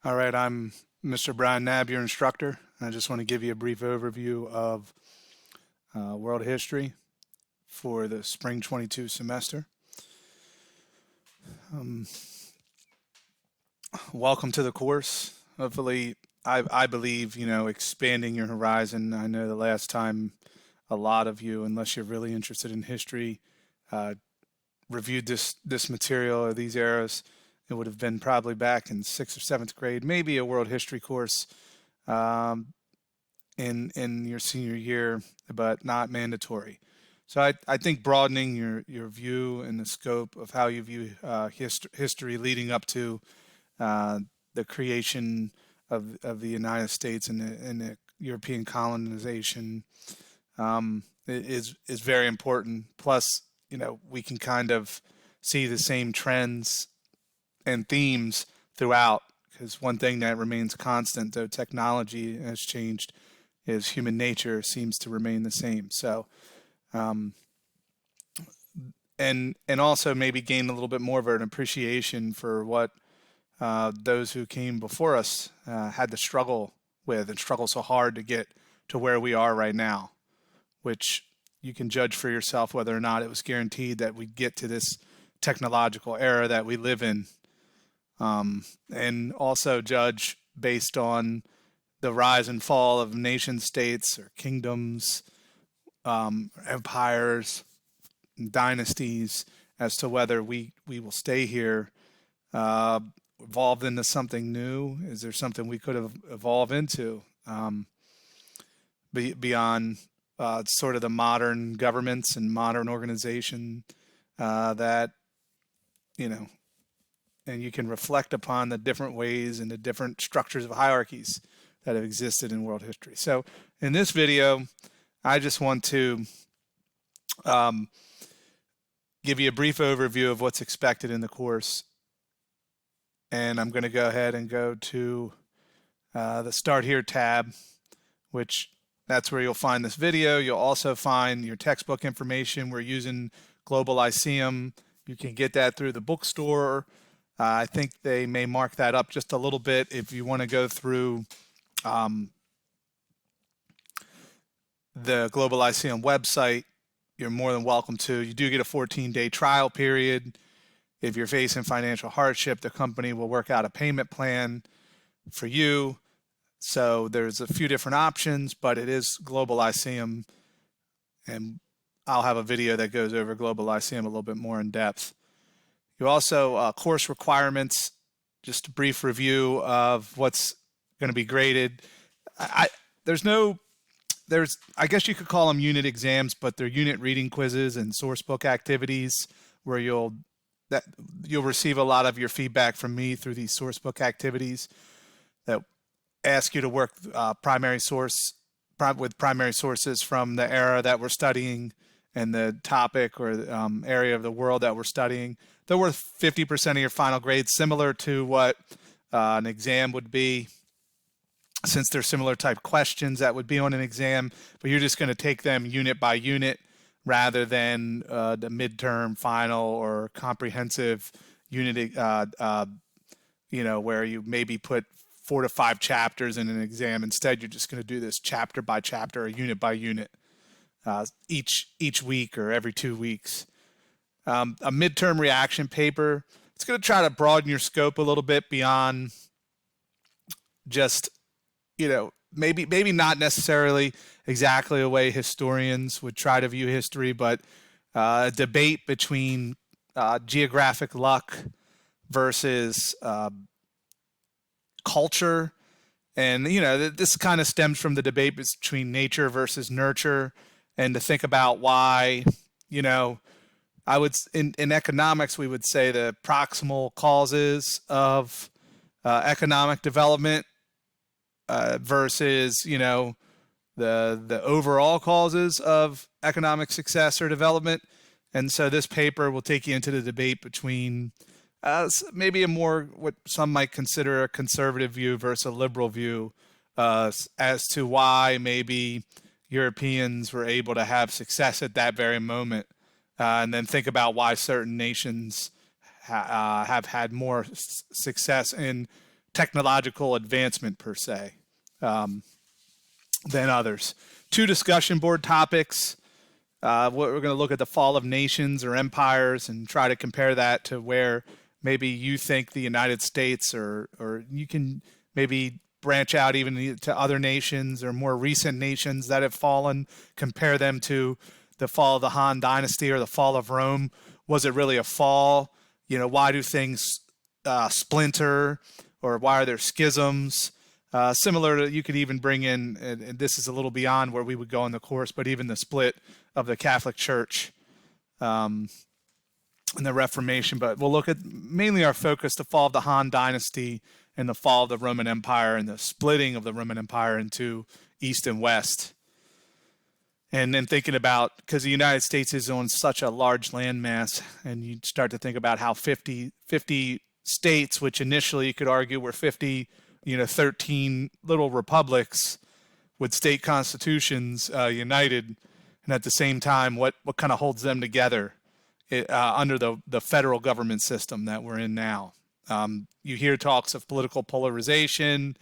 All right, I'm Mr. Brian Knabb, your instructor. I just want to give you a brief overview of world history for the spring 22 semester. Um, Welcome to the course. Hopefully, I believe, expanding your horizon. I know the last time a lot of you, unless you're really interested in history, uh, reviewed this material or these eras, it would have been probably back in sixth or seventh grade, maybe a world history course um, in your senior year, but not mandatory. So I think broadening your view and the scope of how you view history leading up to uh, the creation of the United States and the European colonization is very important. Plus, we can kind of see the same trends and themes throughout. Because one thing that remains constant, though technology has changed, is human nature seems to remain the same. So, um, and also maybe gain a little bit more of an appreciation for what those who came before us had to struggle with and struggle so hard to get to where we are right now, which you can judge for yourself whether or not it was guaranteed that we'd get to this technological era that we live in, and also judge based on the rise and fall of nation states or kingdoms, empires, dynasties, as to whether we will stay here, uh, evolved into something new. Is there something we could have evolved into beyond sort of the modern governments and modern organization that, you know, and you can reflect upon the different ways and the different structures of hierarchies that have existed in world history. So in this video, I just want to um, give you a brief overview of what's expected in the course. And I'm going to go ahead and go to the Start Here tab, which that's where you'll find this video. You'll also find your textbook information. We're using Globalicum. You can get that through the bookstore. I think they may mark that up just a little bit if you want to go through the Globalicum website. You're more than welcome to. You do get a 14-day trial period. If you're facing financial hardship, the company will work out a payment plan for you. So there's a few different options, but it is Globalicum, and I'll have a video that goes over Globalicum a little bit more in depth. You also, course requirements, just a brief review of what's going to be graded. I guess you could call them unit exams, but they're unit reading quizzes and source book activities where you'll receive a lot of your feedback from me through these source book activities that ask you to work with primary sources from the era that we're studying and the topic or area of the world that we're studying. They're worth 50% of your final grade, similar to what an exam would be, since they're similar type questions that would be on an exam, but you're just going to take them unit by unit rather than the midterm, final, or comprehensive unit, where you maybe put 4 to 5 chapters in an exam. Instead, you're just going to do this chapter by chapter or unit by unit each week or every 2 weeks. A midterm reaction paper. It's going to try to broaden your scope a little bit beyond just, maybe not necessarily exactly the way historians would try to view history, but a debate between geographic luck versus culture. And, this kind of stems from the debate between nature versus nurture, and to think about why, in economics, we would say the proximal causes of economic development versus, the overall causes of economic success or development. And so this paper will take you into the debate between maybe a more, what some might consider a conservative view versus a liberal view as to why maybe Europeans were able to have success at that very moment. And then think about why certain nations have had more success in technological advancement per se than others. Two discussion board topics. We're going to look at the fall of nations or empires and try to compare that to where maybe you think the United States, or you can maybe branch out even to other nations or more recent nations that have fallen, compare them to the fall of the Han Dynasty or the fall of Rome. Was it really a fall? Why do things splinter, or why are there schisms? Similar to, you could even bring in, and this is a little beyond where we would go in the course, but even the split of the Catholic Church and the Reformation. But we'll look at mainly our focus, the fall of the Han Dynasty and the fall of the Roman Empire and the splitting of the Roman Empire into East and West. And then thinking about, because the United States is on such a large landmass, and you start to think about how 50 states, which initially you could argue were 13 little republics with state constitutions united, and at the same time, what kind of holds them together under the federal government system that we're in now. You hear talks of political polarization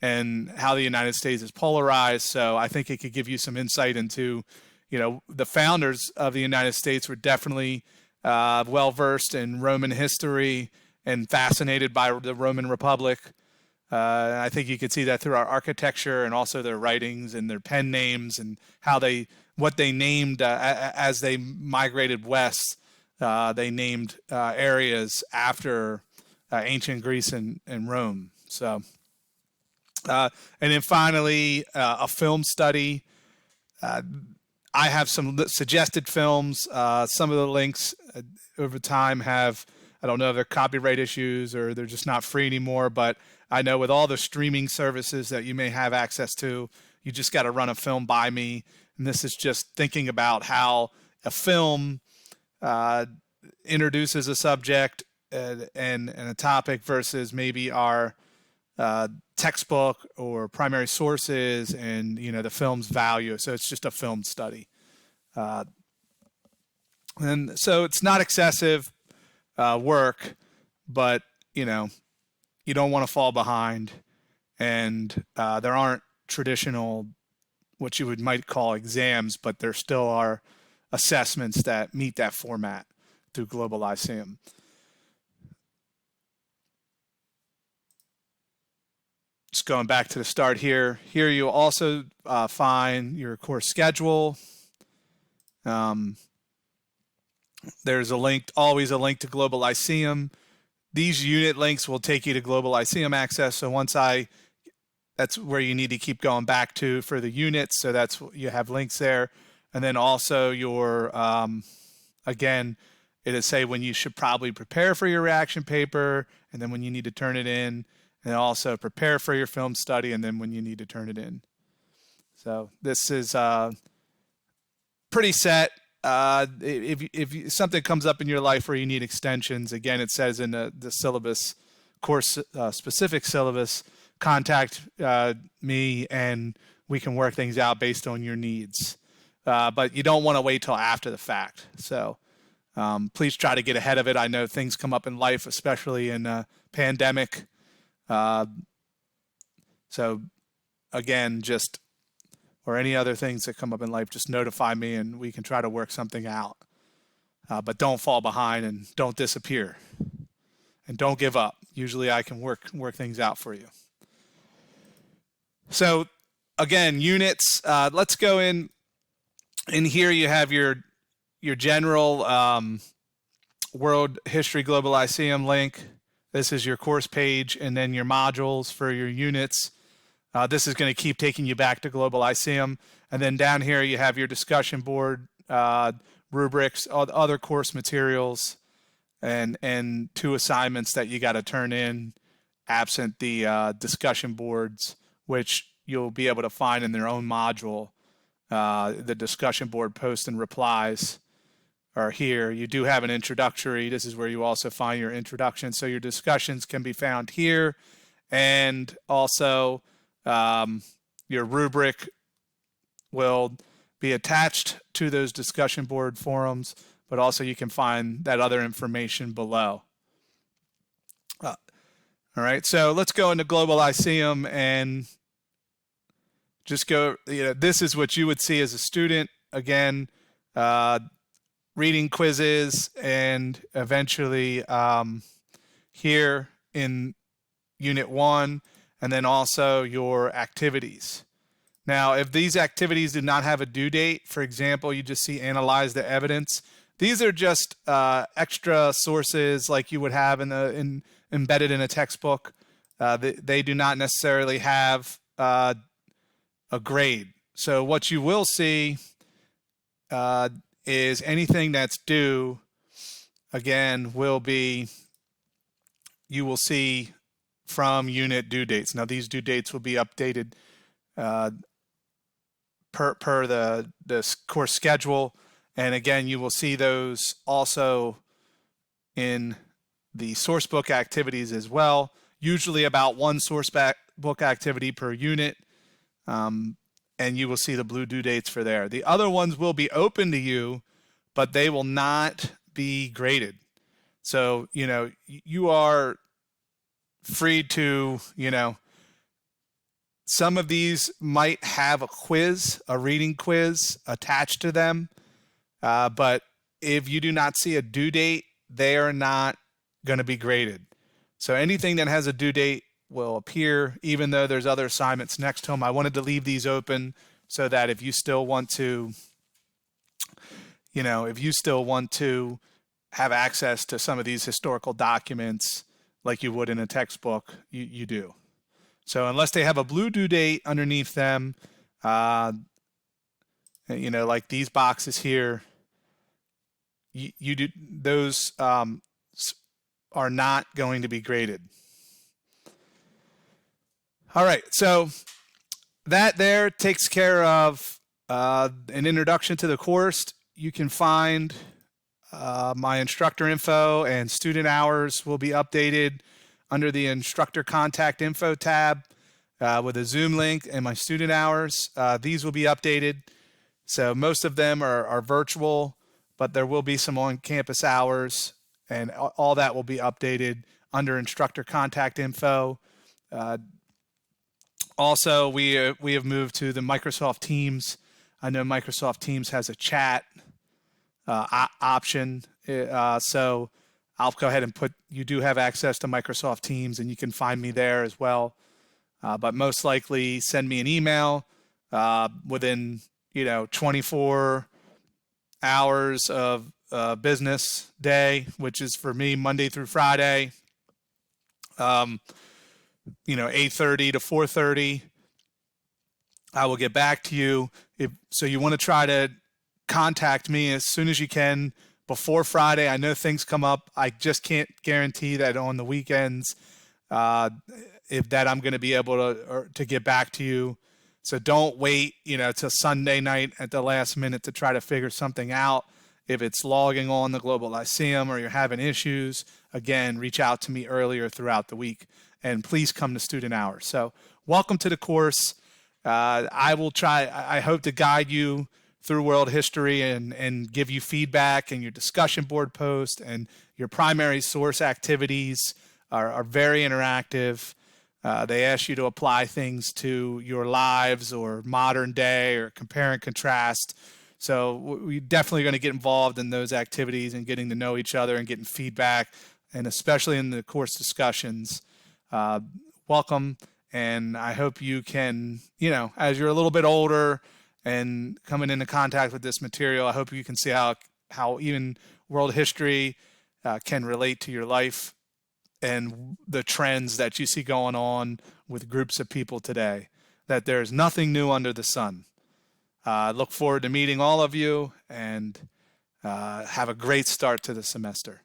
and how the United States is polarized. So I think it could give you some insight into, the founders of the United States were definitely well-versed in Roman history and fascinated by the Roman Republic. I think you could see that through our architecture and also their writings and their pen names and what they named as they migrated west. They named areas after ancient Greece and Rome. So, and then finally, a film study. I have some suggested films. Some of the links over time have, I don't know if they're copyright issues or they're just not free anymore, but I know with all the streaming services that you may have access to, you just got to run a film by me. And this is just thinking about how a film introduces a subject and a topic versus maybe our textbook or primary sources and, the film's value. So it's just a film study. And so it's not excessive work, but, you don't want to fall behind, and there aren't traditional, what you might call exams, but there still are assessments that meet that format through Globalicum. Just going back to the start here. Here you'll also find your course schedule. There's always a link to Globalicum. These unit links will take you to Globalicum access. So that's where you need to keep going back to for the units. So you have links there. And then also your, again, it'll say when you should probably prepare for your reaction paper, and then when you need to turn it in, and also prepare for your film study, and then when you need to turn it in. So this is pretty set. If something comes up in your life where you need extensions, again, it says in the syllabus, course specific syllabus, contact me and we can work things out based on your needs. But you don't want to wait till after the fact. So please try to get ahead of it. I know things come up in life, especially in a pandemic. So again, or any other things that come up in life, just notify me and we can try to work something out. But don't fall behind and don't disappear. And don't give up. Usually I can work things out for you. So again, units, let's go in here you have your general World History Globalicum link. This is your course page, and then your modules for your units. This is going to keep taking you back to Globalicum. And then down here you have your discussion board, rubrics, other course materials, and 2 assignments that you got to turn in absent the discussion boards, which you'll be able to find in their own module. The discussion board posts and replies are here. You do have an introductory. This is where you also find your introduction. So your discussions can be found here, and also your rubric will be attached to those discussion board forums, but also you can find that other information below. All right, so let's go into Globalicum and just go, this is what you would see as a student. Again, reading quizzes and eventually here in Unit 1, and then also your activities. Now, if these activities do not have a due date, for example, you just see analyze the evidence. These are just extra sources like you would have embedded in a textbook. They do not necessarily have a grade. So what you will see is anything that's due, again, you will see from unit due dates. Now, these due dates will be updated per the course schedule. And again, you will see those also in the source book activities as well, usually about one source book activity per unit. And you will see the blue due dates for there. The other ones will be open to you, but they will not be graded. So, you are free to, some of these might have a quiz, a reading quiz attached to them. But if you do not see a due date, they are not going to be graded. So anything that has a due date will appear, even though there's other assignments next to them. I wanted to leave these open so that if you still want to, have access to some of these historical documents like you would in a textbook, you do. So unless they have a blue due date underneath them, like these boxes here, those are not going to be graded. All right, so that there takes care of an introduction to the course. You can find my instructor info and student hours will be updated under the instructor contact info tab with a Zoom link and my student hours. These will be updated. So most of them are virtual, but there will be some on-campus hours, and all that will be updated under instructor contact info. Also, we have moved to the Microsoft Teams. I know Microsoft Teams has a chat option, so I'll go ahead and you do have access to Microsoft Teams, and you can find me there as well. But most likely send me an email within 24 hours of business day, which is for me Monday through Friday. 8:30 to 4:30. I will get back to you. So you want to try to contact me as soon as you can before Friday. I know things come up. I just can't guarantee that on the weekends that I'm going to be able to get back to you. So don't wait, till Sunday night at the last minute to try to figure something out. If it's logging on the Globalicum or you're having issues, again, reach out to me earlier throughout the week. And please come to student hours. So welcome to the course. I hope to guide you through world history and give you feedback, and your discussion board post and your primary source activities are very interactive. They ask you to apply things to your lives or modern day or compare and contrast. So we're definitely going to get involved in those activities and getting to know each other and getting feedback, and especially in the course discussions. Welcome, and I hope you can, as you're a little bit older and coming into contact with this material, I hope you can see how even world history can relate to your life and the trends that you see going on with groups of people today, that there's nothing new under the sun. Look forward to meeting all of you, and have a great start to the semester.